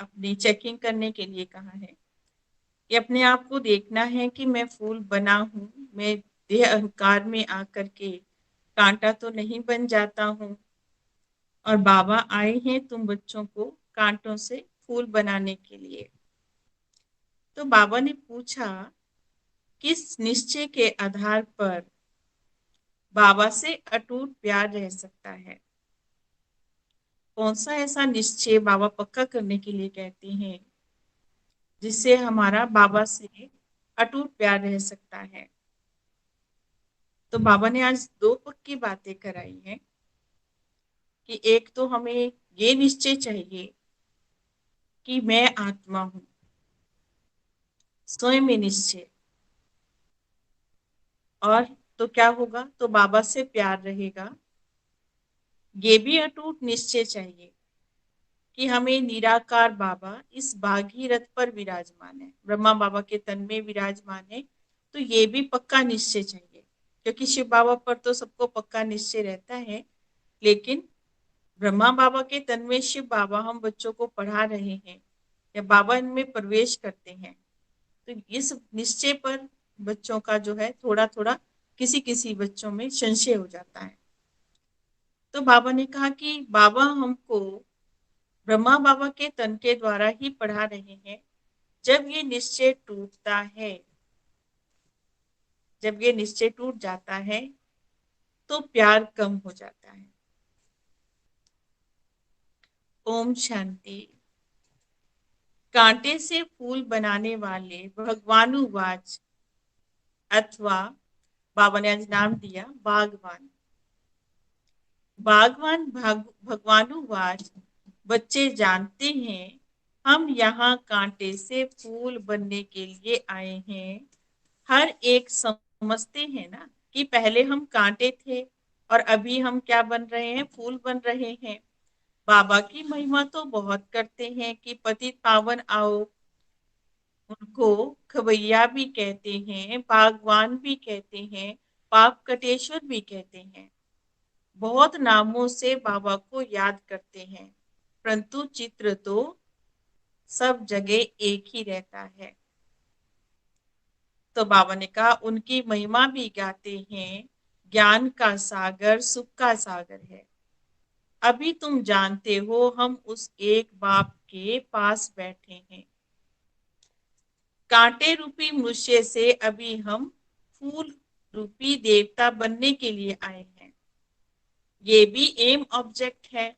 अपनी चेकिंग करने के लिए कहा है कि अपने आप को देखना है कि मैं फूल बना हूँ, मैं देह अहंकार में आकर के कांटा तो नहीं बन जाता हूँ। और बाबा आए हैं तुम बच्चों को कांटों से फूल बनाने के लिए। तो बाबा ने पूछा, किस निश्चय के आधार पर बाबा से अटूट प्यार रह सकता है? कौन सा ऐसा निश्चय बाबा पक्का करने के लिए कहते हैं जिससे हमारा बाबा से अटूट प्यार रह सकता है? तो बाबा ने आज दो पक्की बातें कराई हैं कि एक तो हमें ये निश्चय चाहिए कि मैं आत्मा हूं, स्वयं में निश्चय। और तो क्या होगा, तो बाबा से प्यार रहेगा। ये भी अटूट निश्चय चाहिए कि हमें निराकार बाबा इस भागीरथ पर विराजमान है, ब्रह्मा बाबा के तन में विराजमान है। तो ये भी पक्का निश्चय चाहिए, क्योंकि शिव बाबा पर तो सबको पक्का निश्चय रहता है, लेकिन ब्रह्मा बाबा के तन में शिव बाबा हम बच्चों को पढ़ा रहे हैं या बाबा इनमें प्रवेश करते हैं, तो इस निश्चय पर बच्चों का जो है थोड़ा थोड़ा किसी किसी बच्चों में संशय हो जाता है। तो बाबा ने कहा कि बाबा हमको ब्रह्मा बाबा के तन के द्वारा ही पढ़ा रहे हैं। जब ये निश्चय टूटता है, जब ये निश्चय टूट जाता है तो प्यार कम हो जाता है। ओम शांति। कांटे से फूल बनाने वाले भगवानुवाच, अथवा बाबा ने आज नाम दिया बागवान। बागवान भगवानुवाच, बच्चे जानते हैं हम यहाँ कांटे से फूल बनने के लिए आए हैं। हर एक समझते हैं ना कि पहले हम कांटे थे और अभी हम क्या बन रहे हैं, फूल बन रहे हैं। बाबा की महिमा तो बहुत करते हैं कि पतित पावन आओ, उनको खवैया भी कहते हैं, बागवान भी कहते हैं, पाप कटेश्वर भी कहते हैं। बहुत नामों से बाबा को याद करते हैं, परंतु चित्र तो सब जगह एक ही रहता है। तो बाबा ने कहा उनकी महिमा भी गाते हैं, ज्ञान का सागर सुख का सागर है। अभी तुम जानते हो हम उस एक बाप के पास बैठे हैं। कांटे रूपी मनुष्य से अभी हम फूल रूपी देवता बनने के लिए आए हैं। ये भी एम ऑब्जेक्ट है।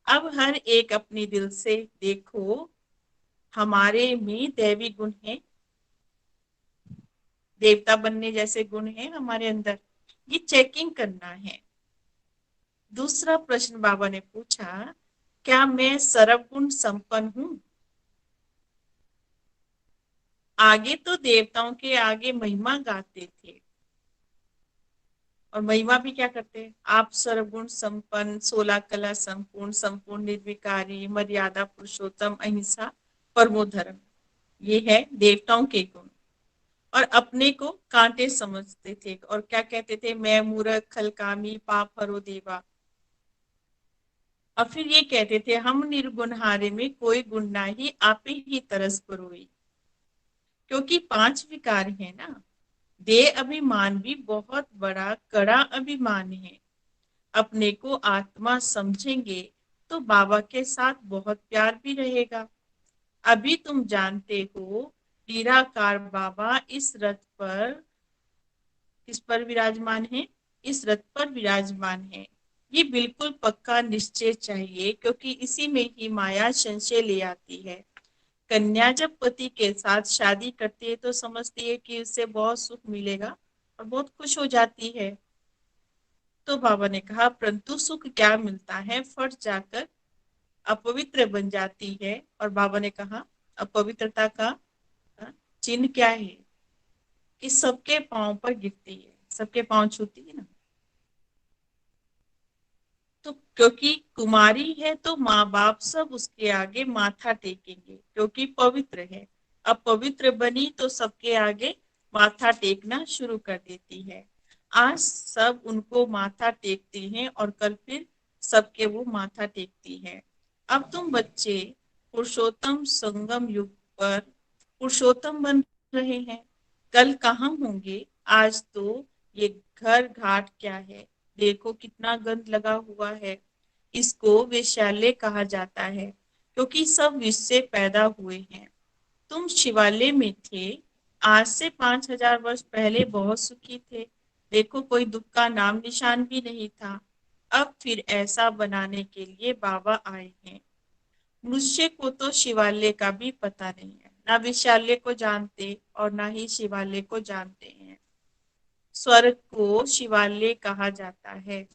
अब हर एक अपने दिल से देखो, हमारे में दैवी गुण है, देवता बनने जैसे गुण है हमारे अंदर, ये चेकिंग करना है। दूसरा प्रश्न बाबा ने पूछा, क्या मैं सर्वगुण संपन्न हूं? आगे तो देवताओं के आगे महिमा गाते थे, और महिमा भी क्या करते हैं, आप सर्वगुण संपन्न, 16 कला संपूर्ण, संपूर्ण निर्विकारी, मर्यादा पुरुषोत्तम, अहिंसा, परमो धर्म। ये है देवताओं के गुण। और अपने को कांटे समझते थे और क्या कहते थे, मैं मूर्ख, खलकामी, पाप हरो देवा। और फिर ये कहते थे, हम निर्गुण हारे में कोई गुण ना ही, आप ही तरस परोई। क्योंकि 5 विकार है ना, देह अभिमान भी बहुत बड़ा कड़ा अभिमान है। अपने को आत्मा समझेंगे तो बाबा के साथ बहुत प्यार भी रहेगा। अभी तुम जानते हो निराकार बाबा इस रथ पर, किस पर विराजमान है, इस रथ पर विराजमान है। ये बिल्कुल पक्का निश्चय चाहिए, क्योंकि इसी में ही माया संशय ले आती है। कन्या जब पति के साथ शादी करती है तो समझती है कि उससे बहुत सुख मिलेगा और बहुत खुश हो जाती है। तो बाबा ने कहा परंतु सुख क्या मिलता है, फट जाकर अपवित्र बन जाती है। और बाबा ने कहा अपवित्रता का चिन्ह क्या है, कि सबके पांव पर गिरती है, सबके पांव छूती है ना। तो क्योंकि कुमारी है तो माँ बाप सब उसके आगे माथा टेकेंगे, क्योंकि पवित्र है। अब पवित्र बनी तो सबके आगे माथा टेकना शुरू कर देती है। आज सब उनको माथा टेकते हैं और कल फिर सबके वो माथा टेकती है। अब तुम बच्चे पुरुषोत्तम संगम युग पर पुरुषोत्तम बन रहे हैं। कल कहाँ होंगे? आज तो ये घर घाट क्या है, देखो कितना गंद लगा हुआ है। इसको वेश्यालय कहा जाता है, क्योंकि सब विष से पैदा हुए हैं। तुम शिवालय में थे, आज से 5,000 वर्ष पहले बहुत सुखी थे। देखो कोई दुख का नाम निशान भी नहीं था। अब फिर ऐसा बनाने के लिए बाबा आए हैं। मनुष्य को तो शिवालय का भी पता नहीं है, ना विशाल्य को जानते और ना ही शिवालय को जानते हैं। स्वर्ग को शिवालय कहा जाता है।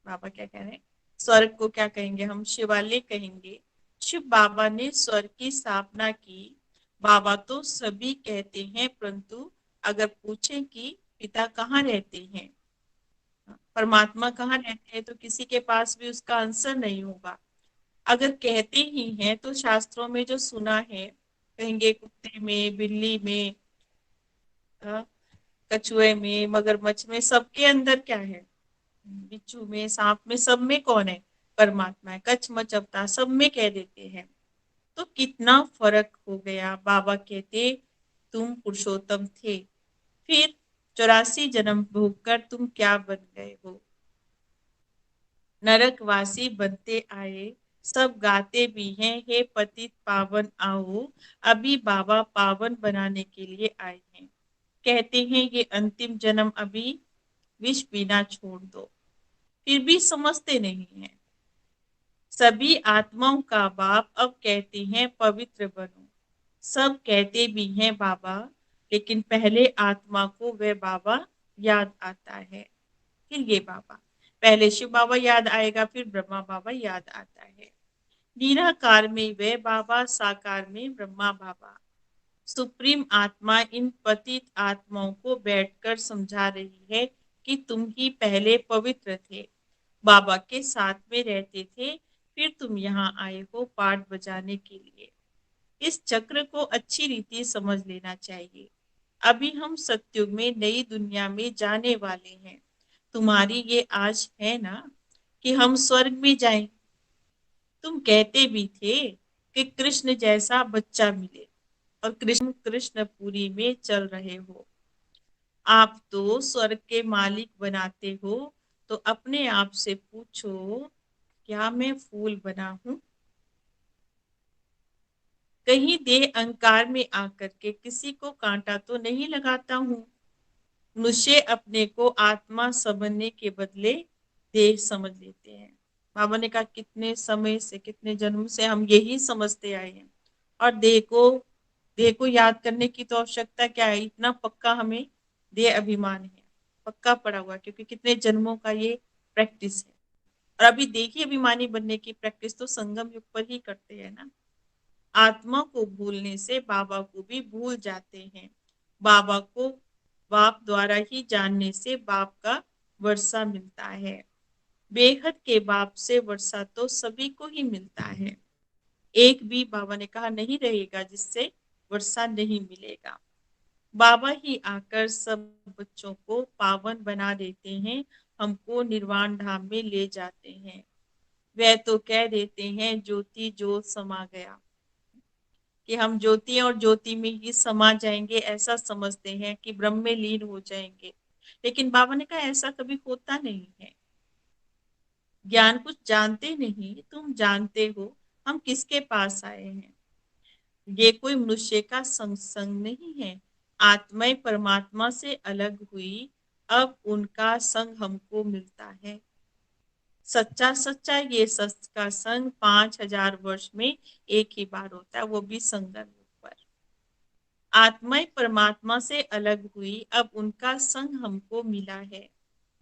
बाबा क्या कह रहे हैं? स्वर्ग को क्या कहेंगे हम? शिवालय कहेंगे। शिव बाबा ने स्वर्ग की स्थापना की। बाबा तो सभी कहते हैं, परंतु अगर पूछें कि पिता कहाँ रहते हैं, परमात्मा कहाँ रहते हैं, तो किसी के पास भी उसका आंसर नहीं होगा। अगर कहते ही हैं तो शास्त्रों में जो सुना है, कहेंगे कुत्ते में, बिल्ली में, अ, कछुए में, मगरमच्छ में, सबके अंदर क्या है? बिच्छू में, सांप में, सब में कौन है? परमात्मा है। कच्छ मच अवतार, सब में कह देते हैं। तो कितना फर्क हो गया। बाबा कहते तुम पुरुषोत्तम थे, फिर 84 जन्म भोगकर तुम क्या बन गए हो? नरकवासी बनते आए। सब गाते भी हैं, हे पतित पावन आओ। अभी बाबा पावन बनाने के लिए आए हैं। कहते हैं ये अंतिम जन्म, अभी विष पीना छोड़ दो। फिर भी समझते नहीं है। सभी आत्माओं का बाप अब कहते हैं पवित्र बनो। सब कहते भी हैं बाबा, लेकिन पहले आत्मा को वह बाबा याद आता है, फिर ये बाबा। पहले शिव बाबा याद आएगा, फिर ब्रह्मा बाबा याद आता है। निराकार में वे बाबा, साकार में ब्रह्मा बाबा। सुप्रीम आत्मा इन पतित आत्माओं को बैठकर समझा रही है कि तुम ही पहले पवित्र थे, बाबा के साथ में रहते थे, फिर तुम यहाँ आए हो पाठ बजाने के लिए। इस चक्र को अच्छी रीति समझ लेना चाहिए। अभी हम सत्युग में नई दुनिया में जाने वाले हैं। तुम्हारी ये आश है ना कि हम स्वर्ग में जाएं? तुम कहते भी थे कि कृष्ण जैसा बच्चा मिले, और कृष्णपुरी में चल रहे हो। आप तो स्वर्ग के मालिक बनाते हो, तो अपने आप से पूछो, क्या मैं फूल बना हूं? कहीं देह अहंकार में आकर के किसी को कांटा तो नहीं लगाता हूं। मनुष्य अपने को आत्मा समझने के बदले देह समझ लेते हैं। बाबा ने कहा कितने समय से, कितने जन्म से हम यही समझते आए हैं। और देह को याद करने की तो आवश्यकता क्या है? इतना पक्का हमें देह अभिमान है, पक्का पड़ा हुआ, क्योंकि कितने जन्मों का ये प्रैक्टिस है। और अभी देखिए, अभिमानी बनने की प्रैक्टिस तो संगम युग पर ही करते हैं ना। आत्मा को भूलने से बाबा को भी भूल जाते हैं। बाबा को बाप द्वारा ही जानने से बाप का वर्षा मिलता है। बेहद के बाप से वर्षा तो सभी को ही मिलता है। एक भी, बाबा ने कहा, नहीं रहेगा जिससे वर्षा नहीं मिलेगा। बाबा ही आकर सब बच्चों को पावन बना देते हैं, हमको निर्वाण धाम में ले जाते हैं। वह तो कह देते हैं ज्योति ज्योत समा गया, कि हम ज्योति और ज्योति में ही समा जाएंगे, ऐसा समझते हैं कि ब्रह्म में लीन हो जाएंगे। लेकिन बाबा ने कहा ऐसा कभी होता नहीं है। ज्ञान कुछ जानते नहीं, तुम जानते हो हम किसके पास आए हैं। ये कोई मनुष्य का संग नहीं है। आत्माएं परमात्मा से अलग हुई, अब उनका संग हमको मिलता है। सच्चा सच्चा ये सच का संग 5,000 वर्ष में एक ही बार होता है, वो भी संगम पर। आत्माएं परमात्मा से अलग हुई, अब उनका संग हमको मिला है।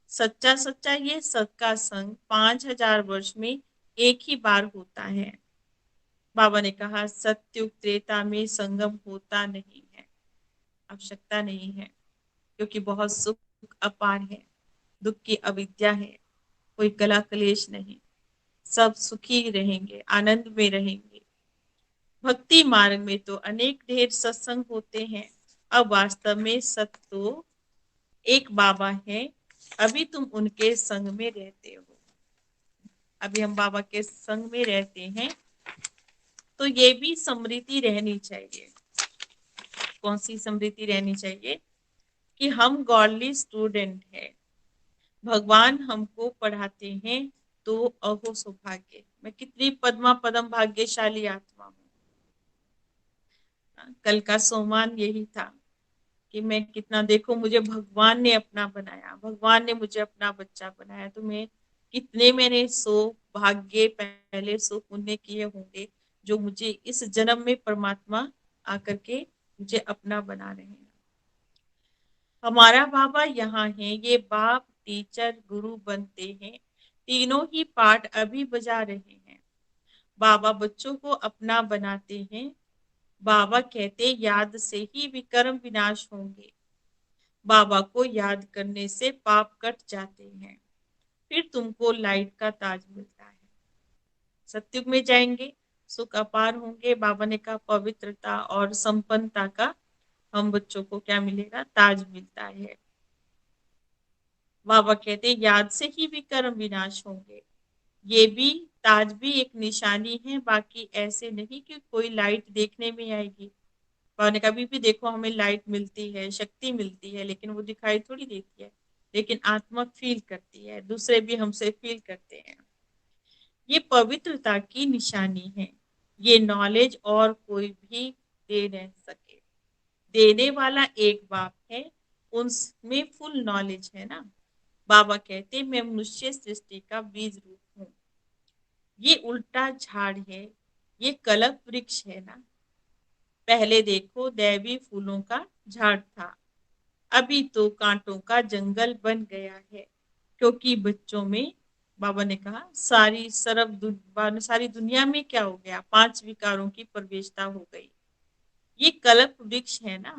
सच्चा सच्चा ये सच का संग 5,000 वर्ष में एक ही बार होता है। बाबा ने कहा सत्युग त्रेता में संगम होता नहीं है, आवश्यकता नहीं है, क्योंकि बहुत सुख अपार है, दुख की अविद्या है, कोई कला कलेश नहीं, सब सुखी रहेंगे, आनंद में रहेंगे। भक्ति मार्ग में तो अनेक ढेर सत्संग होते हैं। अब वास्तव में सत्य तो एक बाबा है। अभी तुम उनके संग में रहते हो। अभी हम बाबा के संग में रहते हैं। तो ये भी स्मृति रहनी चाहिए। कौन सी स्मृति रहनी चाहिए? कि हम गॉडली स्टूडेंट है, भगवान हमको पढ़ाते हैं, तो अहो सौभाग्य, मैं कितनी पद्मा पदम भाग्यशाली आत्मा हूँ। कल का सोमान यही था कि मैं कितना, देखो मुझे भगवान ने अपना बनाया, भगवान ने मुझे अपना बच्चा बनाया, तो मैं कितने मैंने सो भाग्य पहले सो पुण्य किए होंगे जो मुझे इस जन्म में परमात्मा आकर के मुझे अपना बना रहे हैं। हमारा बाबा यहाँ है, ये बाप टीचर गुरु बनते हैं, तीनों ही पाठ अभी बजा रहे हैं। बाबा बच्चों को अपना बनाते हैं, बाबा कहते याद से ही विकर्म विनाश होंगे। बाबा को याद करने से पाप कट जाते हैं, फिर तुमको लाइट का ताज मिलता है। सत्युग में जाएंगे, सुख अपार होंगे। बाबा ने कहा पवित्रता और संपन्नता का हम बच्चों को क्या मिलेगा? ताज मिलता है। बाबा कहते याद से ही भी कर्म विनाश होंगे। ये भी ताज भी एक निशानी है, बाकी ऐसे नहीं कि कोई लाइट देखने में आएगी। बाबा ने कभी भी देखो हमें लाइट मिलती है, शक्ति मिलती है, लेकिन वो दिखाई थोड़ी देती है, लेकिन आत्मा फील करती है, दूसरे भी हमसे फील करते हैं। ये पवित्रता की निशानी है, ये नॉलेज और कोई भी दे नहीं सके। देने वाला एक बाप है, उसमें फुल नॉलेज है ना। बाबा कहते मैं मनुष्य सृष्टि का बीज रूप हूँ। ये उल्टा झाड़ है, ये कलप वृक्ष है ना। पहले देखो दैवी फूलों का झाड़ था, अभी तो कांटों का जंगल बन गया है। क्योंकि बच्चों में, बाबा ने कहा सारी दुनिया में क्या हो गया? पांच विकारों की प्रवेशता हो गई। ये कल्प वृक्ष है ना।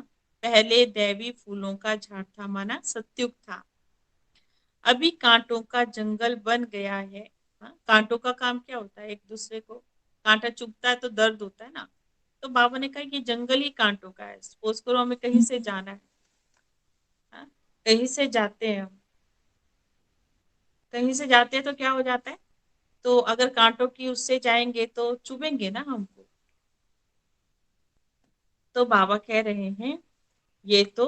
पहले दैवी फूलों का झाड़ था, माना सत्युग था, अभी कांटों का जंगल बन गया है। हाँ, कांटों का काम क्या होता है? एक दूसरे को कांटा चुभता है तो दर्द होता है ना। तो बाबा ने कहा ये जंगल ही कांटों का है। सपोज करो हमें कहीं से जाना है, हाँ, कहीं से जाते हैं हम, कहीं से जाते हैं तो क्या हो जाता है? तो अगर कांटों की उससे जाएंगे तो चुभेंगे ना हमको। तो बाबा कह रहे हैं ये तो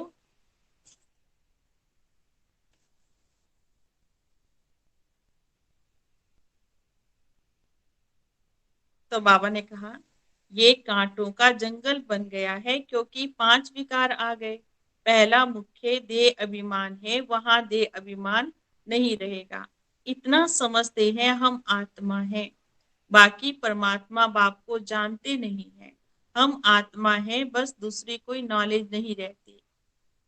बाबा ने कहा ये कांटों का जंगल बन गया है, क्योंकि पांच विकार आ गए। पहला मुख्य देह अभिमान है, वहां देह अभिमान नहीं रहेगा। इतना समझते हैं हम आत्मा है, बाकी परमात्मा बाप को जानते नहीं है। हम आत्मा है, बस दूसरी कोई नॉलेज नहीं रहती।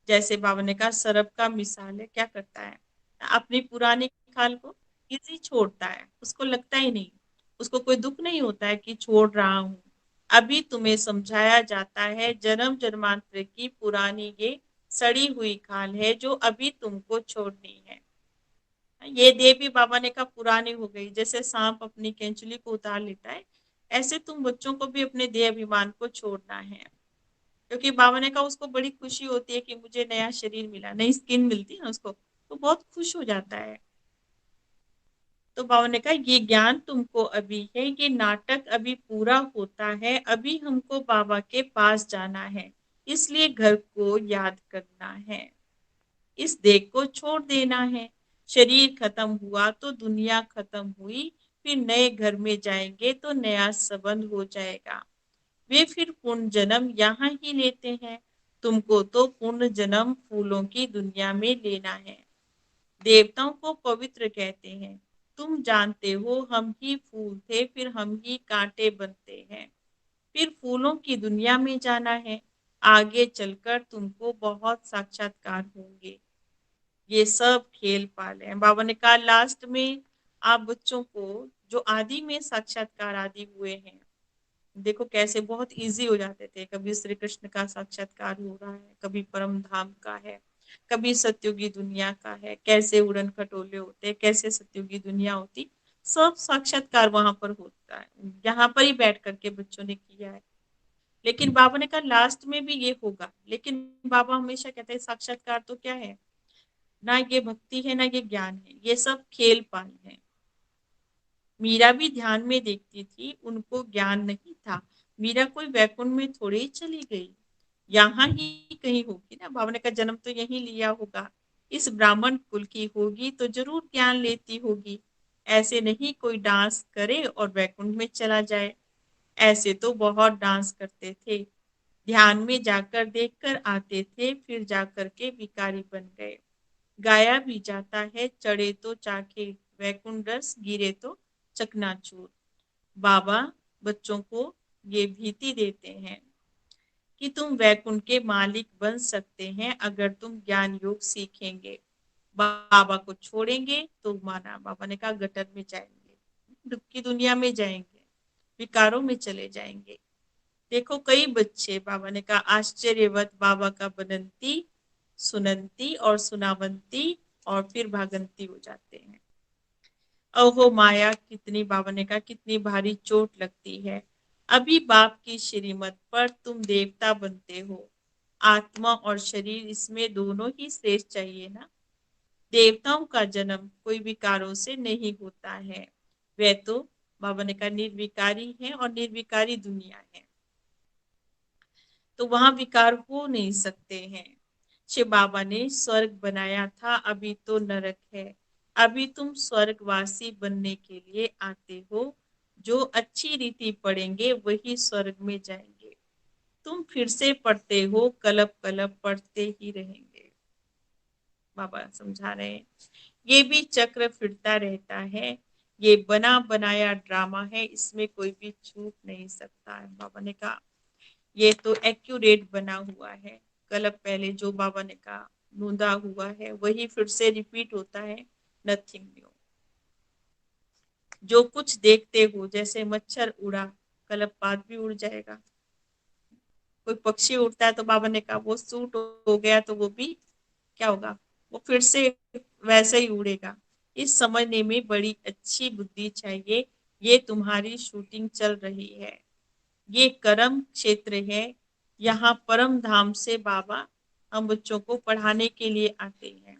जैसे बाबा ने कहा सरप का मिसाल है, क्या करता है? अपनी पुरानी खाल को इजी छोड़ता है, उसको लगता ही नहीं, उसको कोई दुख नहीं होता है कि छोड़ रहा हूँ। अभी तुम्हें समझाया जाता है जन्म जन्मांतर की पुरानी ये सड़ी हुई खाल है जो अभी तुमको छोड़नी है। ये देह भी बाबा ने कहा पुरानी हो गई, जैसे सांप अपनी केंचुली को उतार लेता है, ऐसे तुम बच्चों को भी अपने देह अभिमान को छोड़ना है। क्योंकि बाबा ने कहा उसको बड़ी खुशी होती है कि मुझे नया शरीर मिला, नई स्किन मिलती है ना उसको, तो बहुत खुश हो जाता है। तो बाबा ने कहा ये ज्ञान तुमको अभी है, ये नाटक अभी पूरा होता है, अभी हमको बाबा के पास जाना है, इसलिए घर को याद करना है, इस देह को छोड़ देना है। शरीर खत्म हुआ तो दुनिया खत्म हुई, फिर नए घर में जाएंगे तो नया संबंध हो जाएगा। वे फिर पुण्य जन्म यहाँ ही लेते हैं, तुमको तो पुण्य जन्म फूलों की दुनिया में लेना है। देवताओं को पवित्र कहते हैं, तुम जानते हो हम ही फूल थे, फिर हम ही कांटे बनते हैं, फिर फूलों की दुनिया में जाना है। आगे चलकर तुमको बहुत साक्षात्कार होंगे। ये सब खेल पाले हैं। बाबा ने कहा लास्ट में आप बच्चों को जो आदि में साक्षात्कार आदि हुए हैं, देखो कैसे बहुत इजी हो जाते थे। कभी श्री कृष्ण का साक्षात्कार हो रहा है, कभी परम धाम का है, कभी सत्युगी दुनिया का है, कैसे उड़न खटोले होते, कैसे सत्युगी दुनिया होती, सब साक्षात्कार वहां पर होता है। यहाँ पर ही बैठ करके बच्चों ने किया है। लेकिन बाबा ने कहा लास्ट में भी ये होगा, लेकिन बाबा हमेशा कहते हैं साक्षात्कार तो क्या है ना, ये भक्ति है ना ये ज्ञान है, ये सब खेल पाल है। मीरा भी ध्यान में देखती थी, उनको ज्ञान नहीं था, मीरा कोई वैकुंठ में थोड़ी ही चली गई, यहाँ ही कहीं होगी ना। बाबा ने का जन्म तो यहीं लिया होगा, इस ब्राह्मण कुल की होगी तो जरूर ज्ञान लेती होगी। ऐसे नहीं कोई डांस करे और वैकुंठ में चला जाए। ऐसे तो बहुत डांस करते थे, ध्यान में जाकर देखकर आते थे, फिर जाकर के भिखारी बन गए। गाया भी जाता है, चढ़े तो चाके वैकुंठ रस, गिरे तो चकनाचूर। बाबा बच्चों को ये भीति देते हैं कि तुम वैकुंठ के मालिक बन सकते हैं अगर तुम ज्ञान योग सीखेंगे। बाबा को छोड़ेंगे तो माना, बाबा ने कहा गटर में जाएंगे, दुख की दुनिया में जाएंगे, विकारों में चले जाएंगे। देखो कई बच्चे, बाबा ने कहा आश्चर्यवत बाबा का बनंती सुनंती और सुनावंती और फिर भागंती हो जाते हैं। ओहो माया, कितनी, बाबा ने कहा कितनी भारी चोट लगती है। अभी बाप की श्रीमत पर तुम देवता बनते हो, आत्मा और शरीर इसमें दोनों ही श्रेष्ठ चाहिए ना। देवताओं का जन्म कोई विकारों से नहीं होता है, वे तो, बाबा ने कहा, निर्विकारी है और निर्विकारी दुनिया है, तो वहां विकार हो नहीं सकते हैं। शिव बाबा ने स्वर्ग बनाया था, अभी तो नरक है। अभी तुम स्वर्गवासी बनने के लिए आते हो, जो अच्छी रीति पढ़ेंगे वही स्वर्ग में जाएंगे। तुम फिर से पढ़ते हो, कलप कलप पढ़ते ही रहेंगे। बाबा समझा रहे हैं, ये भी चक्र फिरता रहता है, ये बना बनाया ड्रामा है, इसमें कोई भी छूट नहीं सकता है। बाबा ने कहा ये तो एक्यूरेट बना हुआ है, कल पहले जो बाबा ने कहा नूंदा हुआ है वही फिर से रिपीट होता है, नथिंग न्यू। जो कुछ देखते हो, जैसे मच्छर उड़ा, कल बाद भी उड़ जाएगा। कोई पक्षी उड़ता है तो बाबा ने कहा वो सूट हो गया तो वो भी क्या होगा, वो फिर से वैसे ही उड़ेगा। इस समझने में बड़ी अच्छी बुद्धि चाहिए। ये तुम्हारी शूटिंग चल रही है, ये कर्म क्षेत्र है, यहाँ परम धाम से बाबा हम बच्चों को पढ़ाने के लिए आते हैं।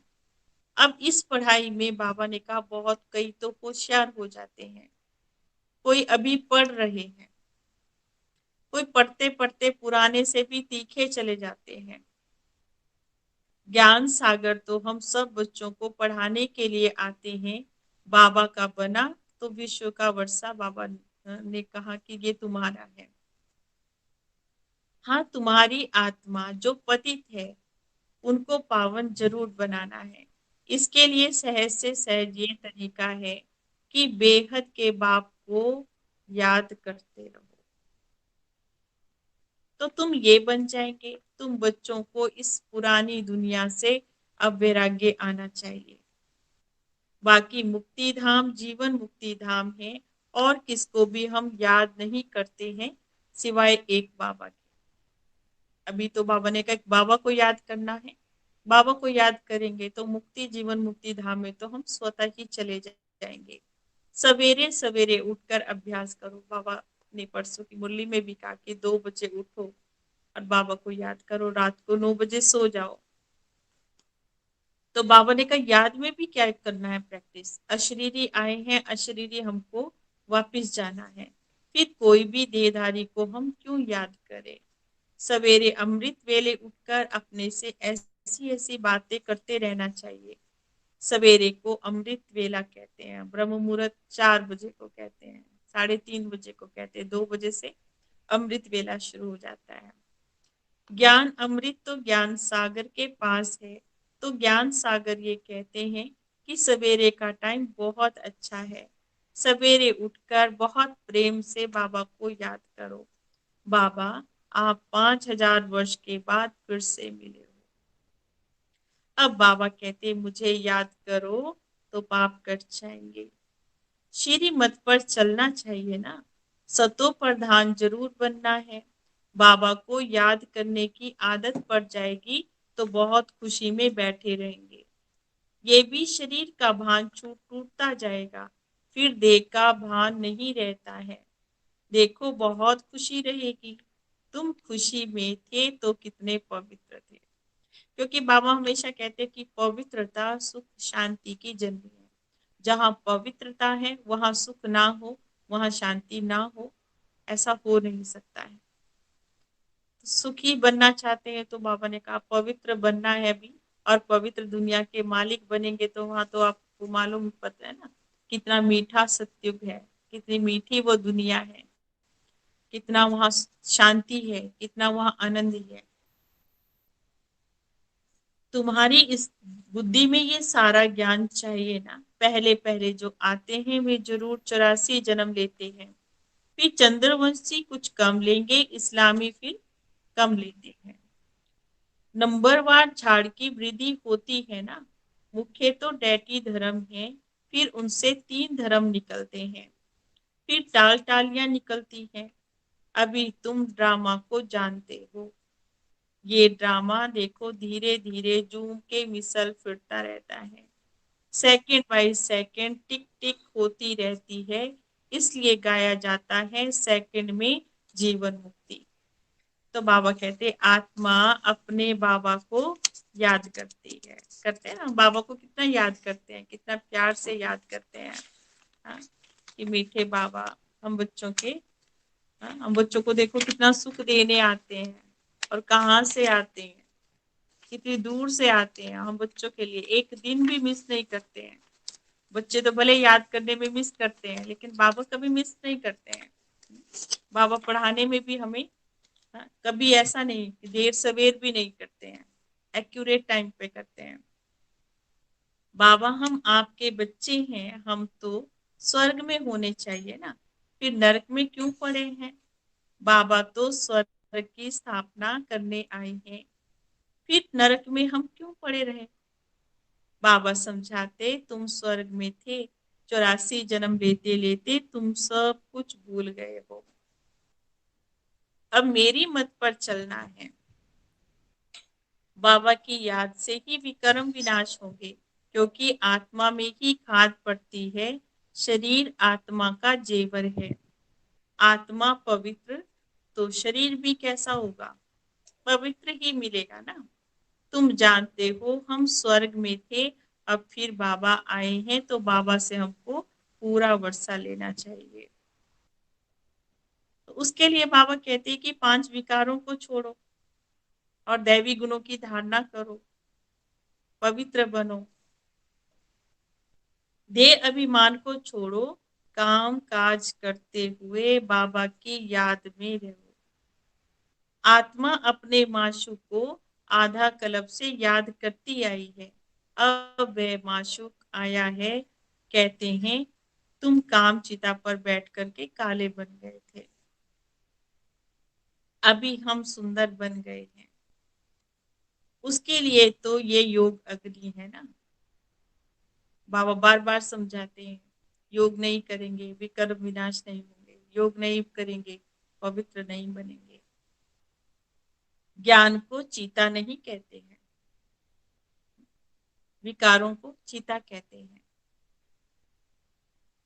अब इस पढ़ाई में बाबा ने कहा बहुत कई तो होशियार हो जाते हैं, कोई अभी पढ़ रहे हैं, कोई पढ़ते पढ़ते पुराने से भी तीखे चले जाते हैं। ज्ञान सागर तो हम सब बच्चों को पढ़ाने के लिए आते हैं। बाबा का बना तो विश्व का वर्षा, बाबा ने कहा कि ये तुम्हारा है। हाँ, तुम्हारी आत्मा जो पतित है उनको पावन जरूर बनाना है। इसके लिए सहज से सहज ये तरीका है कि बेहद के बाप को याद करते रहो, तो तुम ये बन जाएंगे। तुम बच्चों को इस पुरानी दुनिया से अब वैराग्य आना चाहिए। बाकी मुक्ति धाम जीवन मुक्ति धाम है, और किसको भी हम याद नहीं करते हैं सिवाय एक बाबा के। अभी तो बाबा ने कहा बाबा को याद करना है, बाबा को याद करेंगे तो मुक्ति जीवन मुक्ति धाम में तो हम स्वतः ही चले जाएंगे। सवेरे सवेरे उठकर अभ्यास करो। बाबा ने परसों की मुरली में भी कहा कि 2 बजे उठो और बाबा को याद करो, रात को 9 बजे सो जाओ। तो बाबा ने कहा याद में भी क्या करना है प्रैक्टिस, अशरीरी आए हैं, अशरीरी हमको वापिस जाना है, फिर कोई भी देहधारी को हम क्यों याद करें। सवेरे अमृत वेले उठकर अपने से ऐसी ऐसी बातें करते रहना चाहिए। सवेरे को अमृत वेला कहते हैं, ब्रह्म मुहूर्त 4 बजे को कहते हैं, 3:30 बजे को कहते हैं, 2 बजे से अमृत वेला शुरू हो जाता है। ज्ञान अमृत तो ज्ञान सागर के पास है, तो ज्ञान सागर ये कहते हैं कि सवेरे का टाइम बहुत अच्छा है। सवेरे उठकर बहुत प्रेम से बाबा को याद करो, बाबा आप 5,000 वर्ष के बाद फिर से मिले हो। अब बाबा कहते मुझे याद करो तो पाप कट जाएंगे। श्रीमत पर चलना चाहिए ना, सतो प्रधान जरूर बनना है। बाबा को याद करने की आदत पड़ जाएगी तो बहुत खुशी में बैठे रहेंगे। ये भी शरीर का भान टूटता जाएगा, फिर देह का भान नहीं रहता है। देखो बहुत खुशी रहेगी, तुम खुशी में थे तो कितने पवित्र थे। क्योंकि बाबा हमेशा कहते हैं कि पवित्रता सुख शांति की जननी है। जहाँ पवित्रता है वहां सुख ना हो, वहां शांति ना हो, ऐसा हो नहीं सकता है। तो सुखी बनना चाहते हैं तो बाबा ने कहा पवित्र बनना है भी, और पवित्र दुनिया के मालिक बनेंगे तो वहां तो आपको मालूम पता है ना कितना मीठा सतयुग है, कितनी मीठी वो दुनिया है, कितना वहां शांति है, कितना वहां आनंद है। तुम्हारी इस बुद्धि में ये सारा ज्ञान चाहिए ना। पहले पहले जो आते हैं वे जरूर 84 जन्म लेते हैं, फिर चंद्रवंशी कुछ कम लेंगे, इस्लामी फिर कम लेते हैं। नंबरवार झाड़ की वृद्धि होती है ना। मुख्य तो डैटी धर्म है, फिर उनसे 3 धर्म निकलते हैं, फिर टाल टालियां निकलती हैं। अभी तुम ड्रामा को जानते हो। ये ड्रामा देखो धीरे धीरे जूम के मिसल फिरता रहता है, सेकंड बाय सेकंड टिक टिक होती रहती है। इसलिए गाया जाता है सेकंड में जीवन मुक्ति। तो बाबा कहते आत्मा अपने बाबा को याद करती है, करते हैं ना बाबा को, कितना याद करते हैं, कितना प्यार से याद करते हैं। हाँ, कि मीठे बाबा हम बच्चों के, हाँ, हम बच्चों को देखो कितना सुख देने आते हैं, और कहाँ से आते हैं, कितनी दूर से आते हैं। हम बच्चों के लिए एक दिन भी मिस नहीं करते हैं। बच्चे तो भले याद करने में मिस करते हैं, लेकिन बाबा कभी मिस नहीं करते हैं। बाबा पढ़ाने में भी हमें, हाँ, कभी ऐसा नहीं कि देर सवेर भी नहीं करते हैं, एक्यूरेट टाइम पे करते हैं। बाबा हम आपके बच्चे हैं, हम तो स्वर्ग में होने चाहिए ना, फिर नरक में क्यों पड़े हैं। बाबा तो स्वर्ग की स्थापना करने आए हैं, फिर नरक में हम क्यों पड़े रहे। बाबा समझाते तुम स्वर्ग में थे, 84 जन्म लेते लेते तुम सब कुछ भूल गए हो। अब मेरी मत पर चलना है। बाबा की याद से ही विकर्म विनाश होंगे, क्योंकि आत्मा में ही खाद पड़ती है। शरीर आत्मा का जेवर है। आत्मा पवित्र तो शरीर भी कैसा होगा, पवित्र ही मिलेगा ना। तुम जानते हो हम स्वर्ग में थे, अब फिर बाबा आए हैं तो बाबा से हमको पूरा वर्षा लेना चाहिए। तो उसके लिए बाबा कहते हैं कि 5 विकारों को छोड़ो और दैवी गुणों की धारणा करो, पवित्र बनो। देह अभिमान को छोड़ो, काम काज करते हुए बाबा की याद में रहो। आत्मा अपने माशूक को आधा कल्प से याद करती आई है। अब वह माशूक आया है, कहते हैं तुम काम चिता पर बैठ करके काले बन गए थे, अभी हम सुंदर बन गए हैं। उसके लिए तो ये योग अग्नि है ना। बाबा बार बार समझाते हैं योग नहीं करेंगे विकर्म विनाश नहीं होंगे, योग नहीं करेंगे पवित्र नहीं बनेंगे। ज्ञान को चीता नहीं कहते हैं, विकारों को चीता कहते हैं।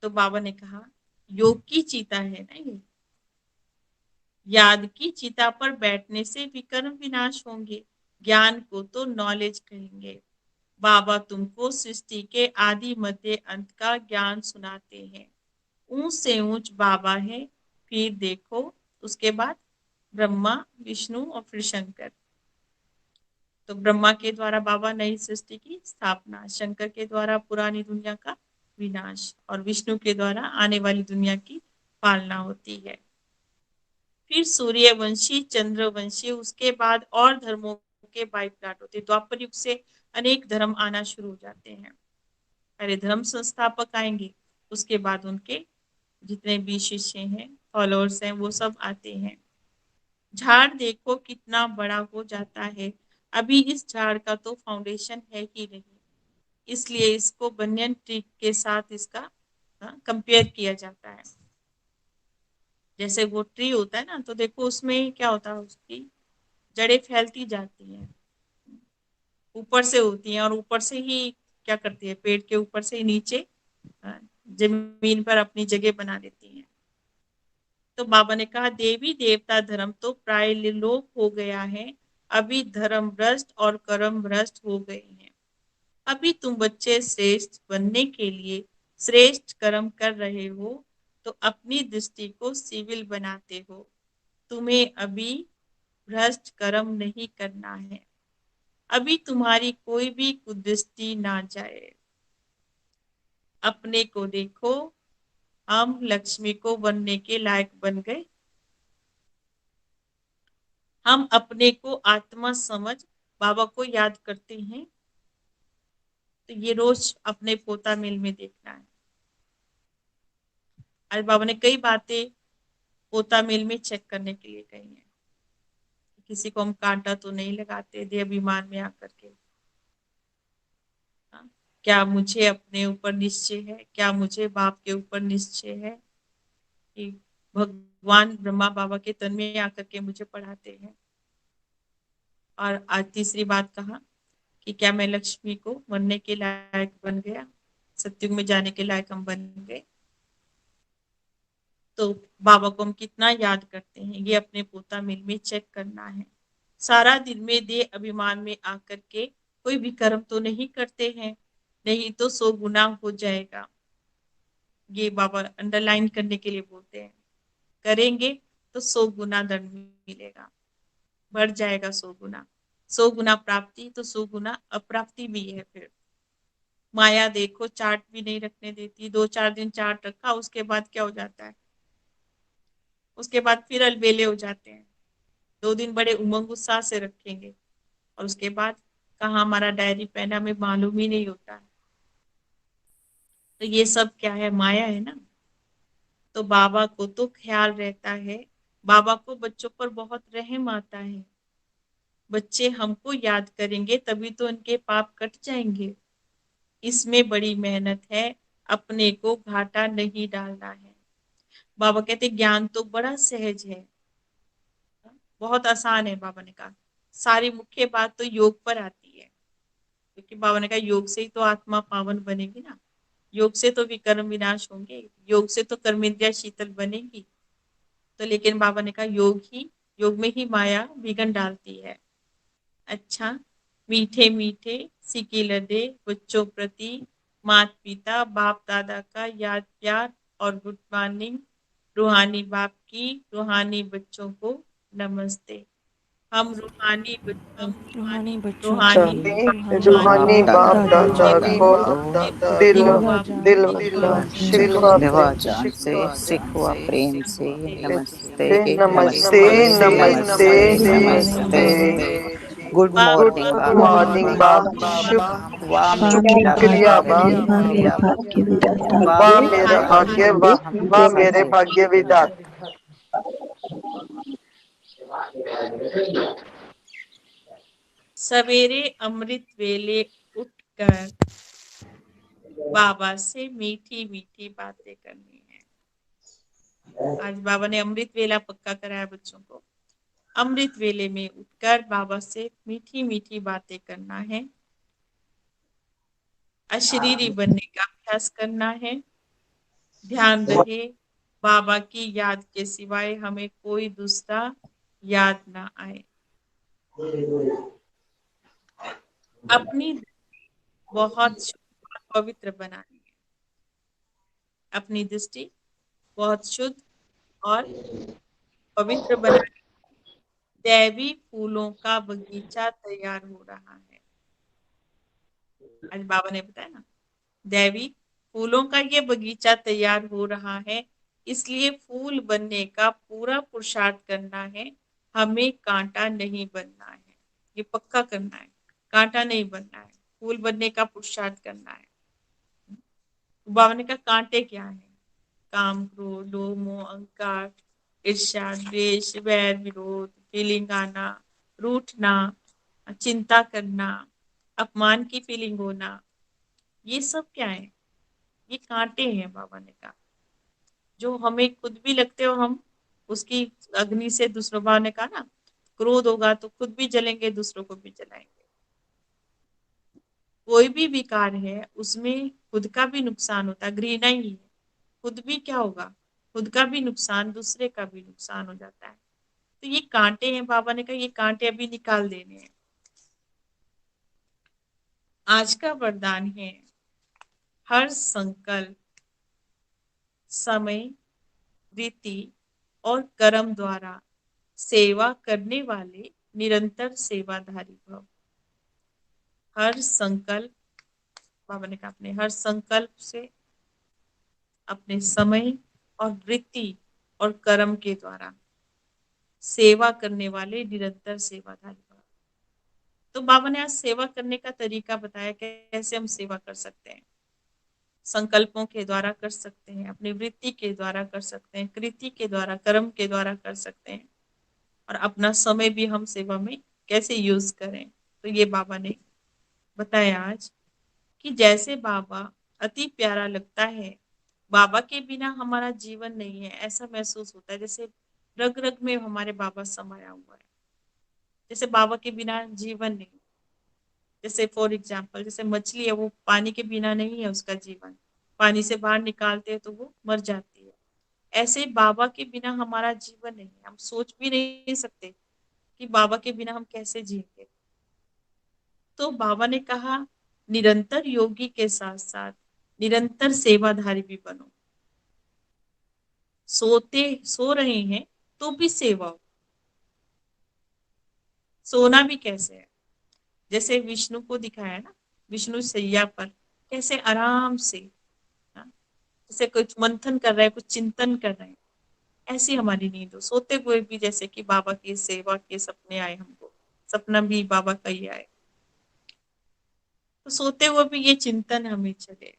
तो बाबा ने कहा योग की चीता है ना ये, याद की चिता पर बैठने से विकर्म विनाश होंगे। ज्ञान को तो नॉलेज कहेंगे। बाबा तुमको सृष्टि के आदि मध्य अंत का ज्ञान सुनाते हैं। ऊंच से ऊंच बाबा है, फिर देखो उसके बाद ब्रह्मा विष्णु और फिर शंकर। तो ब्रह्मा के द्वारा बाबा नई सृष्टि की स्थापना, शंकर के द्वारा पुरानी दुनिया का विनाश, और विष्णु के द्वारा आने वाली दुनिया की पालना होती है। फिर सूर्यवंशी चंद्रवंशी, उसके बाद और धर्मों के बाइप्लाट होते, द्वापर युग से अनेक धर्म आना शुरू हो जाते हैं। पहले धर्म संस्थापक आएंगे, उसके बाद उनके जितने भी शिष्य हैं फॉलोअर्स हैं वो सब आते हैं। झाड़ देखो कितना बड़ा हो जाता है। अभी इस झाड़ का तो फाउंडेशन है ही नहीं, इसलिए इसको बनियन ट्री के साथ इसका कंपेयर किया जाता है। जैसे वो ट्री होता है ना, तो देखो उसमें क्या होता है, उसकी जड़ें फैलती जाती हैं, ऊपर से होती हैं, और ऊपर से ही क्या करती है, पेड़ के ऊपर से ही नीचे अ, जमीन पर अपनी जगह बना देती हैं। तो बाबा ने कहा देवी देवता धर्म तो प्राय लोप हो गया है, अभी धर्म भ्रष्ट और कर्म भ्रष्ट हो गए हैं। अभी तुम बच्चे श्रेष्ठ बनने के लिए श्रेष्ठ कर्म कर रहे हो, तो अपनी दृष्टि को सिविल बनाते हो। तुम्हें अभी भ्रष्ट कर्म नहीं करना है, अभी तुम्हारी कोई भी कुदृष्टि ना जाए। अपने को देखो, हम लक्ष्मी को बनने के लायक बन गए। हम अपने को आत्मा समझ बाबा को याद करते हैं। तो ये रोज अपने पोता मिल में देखना है। आज बाबा ने कई बातें पोता मिल में चेक करने के लिए कही है। किसी को हम कांटा तो नहीं लगाते दे अभिमान में आकर के। हाँ? क्या मुझे अपने ऊपर निश्चय है, क्या मुझे बाप के ऊपर निश्चय है कि भगवान ब्रह्मा बाबा के तन में आकर के मुझे पढ़ाते हैं। और आज तीसरी बात कहा कि क्या मैं लक्ष्मी को बनने के लायक बन गया, सत्युग में जाने के लायक हम बन गए। तो बाबा को हम कितना याद करते हैं, ये अपने पोता मिल में चेक करना है। सारा दिन में दे अभिमान में आकर के कोई भी कर्म तो नहीं करते हैं, नहीं तो 100 गुना हो जाएगा। ये बाबा अंडरलाइन करने के लिए बोलते हैं। करेंगे तो 100 गुना दंड मिलेगा, बढ़ जाएगा 100 गुना। 100 गुना प्राप्ति तो 100 गुना अप्राप्ति भी है। फिर माया देखो चार्ट भी नहीं रखने देती, 2-4 दिन चार्ट रखा, उसके बाद क्या हो जाता है, उसके बाद फिर अलबेले हो जाते हैं। 2 दिन बड़े उमंग उत्साह से रखेंगे और उसके बाद कहाँ हमारा डायरी पेन हमें मालूम ही नहीं होता। तो ये सब क्या है, माया है ना। तो बाबा को तो ख्याल रहता है, बाबा को बच्चों पर बहुत रहम आता है। बच्चे हमको याद करेंगे तभी तो उनके पाप कट जाएंगे। इसमें बड़ी मेहनत है, अपने को घाटा नहीं डालना है। बाबा कहते ज्ञान तो बड़ा सहज है, बहुत आसान है। बाबा ने कहा सारी मुख्य बात तो योग पर आती है, क्योंकि बाबा ने कहा योग से ही तो आत्मा पावन बनेगी ना, योग से तो विकर्म विनाश होंगे, योग से तो कर्मेंद्रिया शीतल बनेगी। तो लेकिन बाबा ने कहा योग में ही माया विघन डालती है। अच्छा, मीठे मीठे सिकी लदे बच्चों प्रति माता पिता बाप दादा का याद प्यार और गुड मॉर्निंग। रूहानी बाप की रूहानी बच्चों को नमस्ते। हम रूहानी बच्चों रूहानी बच्चों को रूहानी रूहानी रूहानी बाप बाप दादा दादा को को दिल निभा जान दिल शिकवा प्रेम शिकवा से निभा प्रेम जान से सिखवा प्रेम से नमस्ते नमस्ते नमस्ते नमस्ते नमस्ते गुड मॉर्निंग नमस्ते। बाबा। गुड मॉर्निंग गुड गुड बाबा। मॉर्निंग मॉर्निंग बाप। वाह वामे मेरा शुक्रिया भाग्य बाप। भाग्य विधाता, वामे भाग्य विधाता वाह वाह मेरा मेरा भाग्य भाग्य, दे वाह दे मेरे भाग्य विधाता। सवेरे अमृत वेले उठकर बाबा से मीठी मीठी बातें करनी है। आज बाबा ने अमृत वेला पक्का कराया बच्चों को। अमृत वेले में उठकर बाबा से मीठी मीठी बातें करना है। अशरीरी बनने का अभ्यास करना है। ध्यान रहे बाबा की याद के सिवाय हमें कोई दूसरा याद ना आए। अपनी बहुत शुद्ध और पवित्र बनानी है। अपनी दृष्टि बहुत शुद्ध और पवित्र बनानी। दैवी फूलों का बगीचा तैयार हो रहा है। आज बाबा ने बताया ना, दैवी फूलों का ये बगीचा तैयार हो रहा है, इसलिए फूल बनने का पूरा पुरुषार्थ करना है। हमें कांटा नहीं बनना है, ये पक्का करना है। कांटा नहीं बनना है, फूल बनने का पुरुषार्थ करना है। बाबा ने कहा कांटे क्या है, काम क्रोध लोभ मोह अहंकार ईर्ष्या द्वेष वैर विरोध फीलिंग आना, रूठना, चिंता करना, अपमान की फीलिंग होना, ये सब क्या है, ये कांटे हैं। बाबा ने कहा जो हमें खुद भी लगते हो, हम उसकी अग्नि से दूसरों, बाबा ने कहा ना क्रोध होगा तो खुद भी जलेंगे दूसरों को भी जलाएंगे। कोई भी विकार है उसमें खुद का भी नुकसान होता है, घृणा ही है, खुद भी क्या होगा, खुद का भी नुकसान दूसरे का भी नुकसान हो जाता है। तो ये कांटे हैं, बाबा ने कहा ये कांटे अभी निकाल देने हैं। आज का वरदान है हर संकल्प समय रीति और कर्म द्वारा सेवा करने वाले निरंतर सेवाधारी भव। हर संकल्प, बाबा ने कहा, अपने हर संकल्प से, अपने समय और वृत्ति और कर्म के द्वारा सेवा करने वाले निरंतर सेवाधारी भव। तो बाबा ने आज सेवा करने का तरीका बताया, कैसे हम सेवा कर सकते हैं। संकल्पों के द्वारा कर सकते हैं, अपनी वृत्ति के द्वारा कर सकते हैं, कृति के द्वारा, कर्म के द्वारा कर सकते हैं, और अपना समय भी हम सेवा में कैसे यूज करें। तो ये बाबा ने बताया आज कि जैसे बाबा अति प्यारा लगता है, बाबा के बिना हमारा जीवन नहीं है, ऐसा महसूस होता है, जैसे रग रग में हमारे बाबा समाया हुआ है, जैसे बाबा के बिना जीवन नहीं। जैसे फॉर एग्जाम्पल, जैसे मछली है, वो पानी के बिना नहीं है उसका जीवन, पानी से बाहर निकालते हैं तो वो मर जाती है। ऐसे बाबा के बिना हमारा जीवन नहीं है, हम सोच भी नहीं सकते कि बाबा के बिना हम कैसे जिएंगे। तो बाबा ने कहा, निरंतर योगी के साथ साथ निरंतर सेवाधारी भी बनो। सो रहे हैं तो भी सेवा हो। सोना भी कैसे है, जैसे विष्णु को दिखाया ना, विष्णु सैया पर कैसे आराम से, हाँ, जैसे कुछ मंथन कर रहे हैं, कुछ चिंतन कर रहे हैं, ऐसी हमारी नींद हो। सोते हुए भी जैसे कि बाबा की सेवा के सपने आए हमको, सपना भी बाबा का ही आए, तो सोते हुए भी ये चिंतन हमें चले।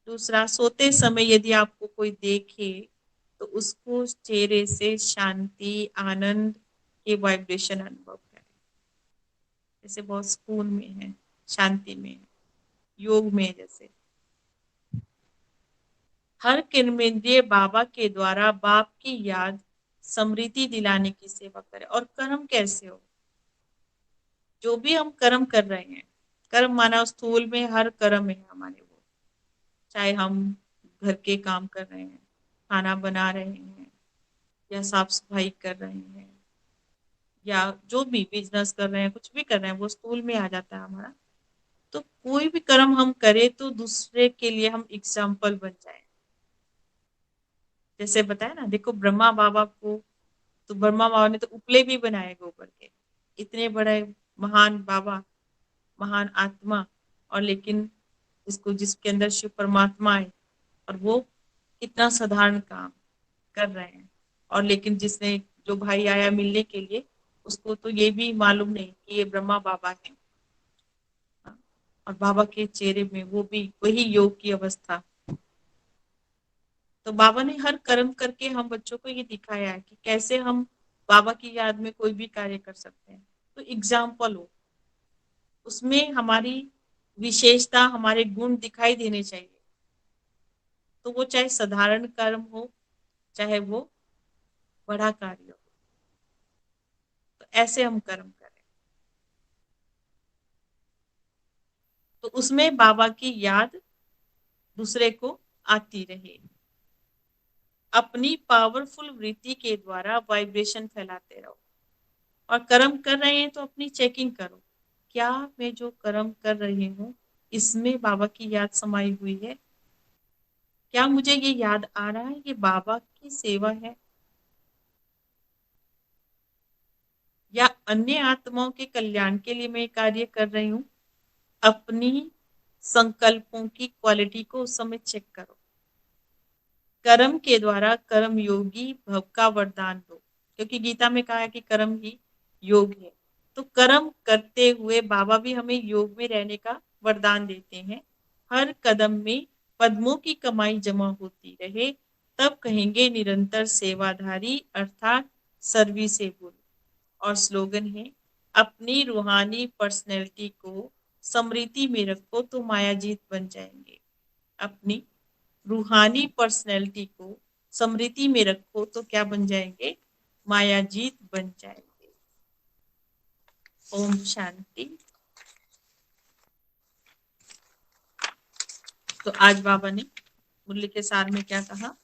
दूसरा, सोते समय यदि आपको कोई देखे तो उसको चेहरे से शांति, आनंद के वाइब्रेशन अनुभव करें, जैसे बहुत सुकून में है, शांति में है, योग में। जैसे हर कर्मेंद्रिय बाबा के द्वारा बाप की याद, स्मृति दिलाने की सेवा करें। और कर्म कैसे हो, जो भी हम कर्म कर रहे हैं, कर्म माना स्थूल में हर कर्म है हमारे, वो चाहे हम घर के काम कर रहे हैं, खाना बना रहे हैं, या साफ सफाई कर रहे हैं, या जो भी बिजनेस कर रहे हैं, कुछ भी कर रहे हैं, वो स्थूल में आ जाता है हमारा। तो कोई भी कर्म हम करें तो दूसरे के लिए हम एग्जाम्पल बन जाए। जैसे बताया ना, देखो ब्रह्मा बाबा को, तो ब्रह्मा बाबा ने तो उपले भी बनाए गोबर के, इतने बड़े महान बाबा, महान आत्मा, और लेकिन इसको, जिसके अंदर शिव परमात्मा है, और वो इतना साधारण काम कर रहे हैं, और लेकिन जिसने, जो भाई आया मिलने के लिए, उसको तो ये भी मालूम नहीं कि ये ब्रह्मा बाबा है। और बाबा के चेहरे में वो भी वही योग की अवस्था। तो बाबा ने हर कर्म करके हम बच्चों को ये दिखाया है कि कैसे हम बाबा की याद में कोई भी कार्य कर सकते हैं। तो एग्जाम्पल हो, उसमें हमारी विशेषता, हमारे गुण दिखाई देने चाहिए। तो वो चाहे साधारण कर्म हो, चाहे वो बड़ा कार्य हो, तो ऐसे हम कर्म करें, तो उसमें बाबा की याद दूसरे को आती रहे। अपनी पावरफुल वृत्ति के द्वारा वाइब्रेशन फैलाते रहो। और कर्म कर रहे हैं तो अपनी चेकिंग करो, क्या मैं जो कर्म कर रही हूँ इसमें बाबा की याद समाई हुई है? क्या मुझे ये याद आ रहा है ये बाबा की सेवा है, या अन्य आत्माओं के कल्याण के लिए मैं कार्य कर रही हूँ? अपनी संकल्पों की क्वालिटी को उस समय चेक करो। कर्म के द्वारा कर्म योगी भव का वरदान दो, क्योंकि गीता में कहा है कि कर्म ही योग है। तो कर्म करते हुए बाबा भी हमें योग में रहने का वरदान देते हैं। हर कदम में पद्मों की कमाई जमा होती रहे, तब कहेंगे निरंतर सेवाधारी, अर्थात सर्विसेबल। और स्लोगन है, अपनी रूहानी पर्सनैलिटी को स्मृति में रखो तो मायाजीत बन जाएंगे। अपनी रूहानी पर्सनैलिटी को स्मृति में रखो तो क्या बन जाएंगे? मायाजीत बन जाएंगे। ओम शांति। तो आज बाबा ने मुरली के सार में क्या कहा?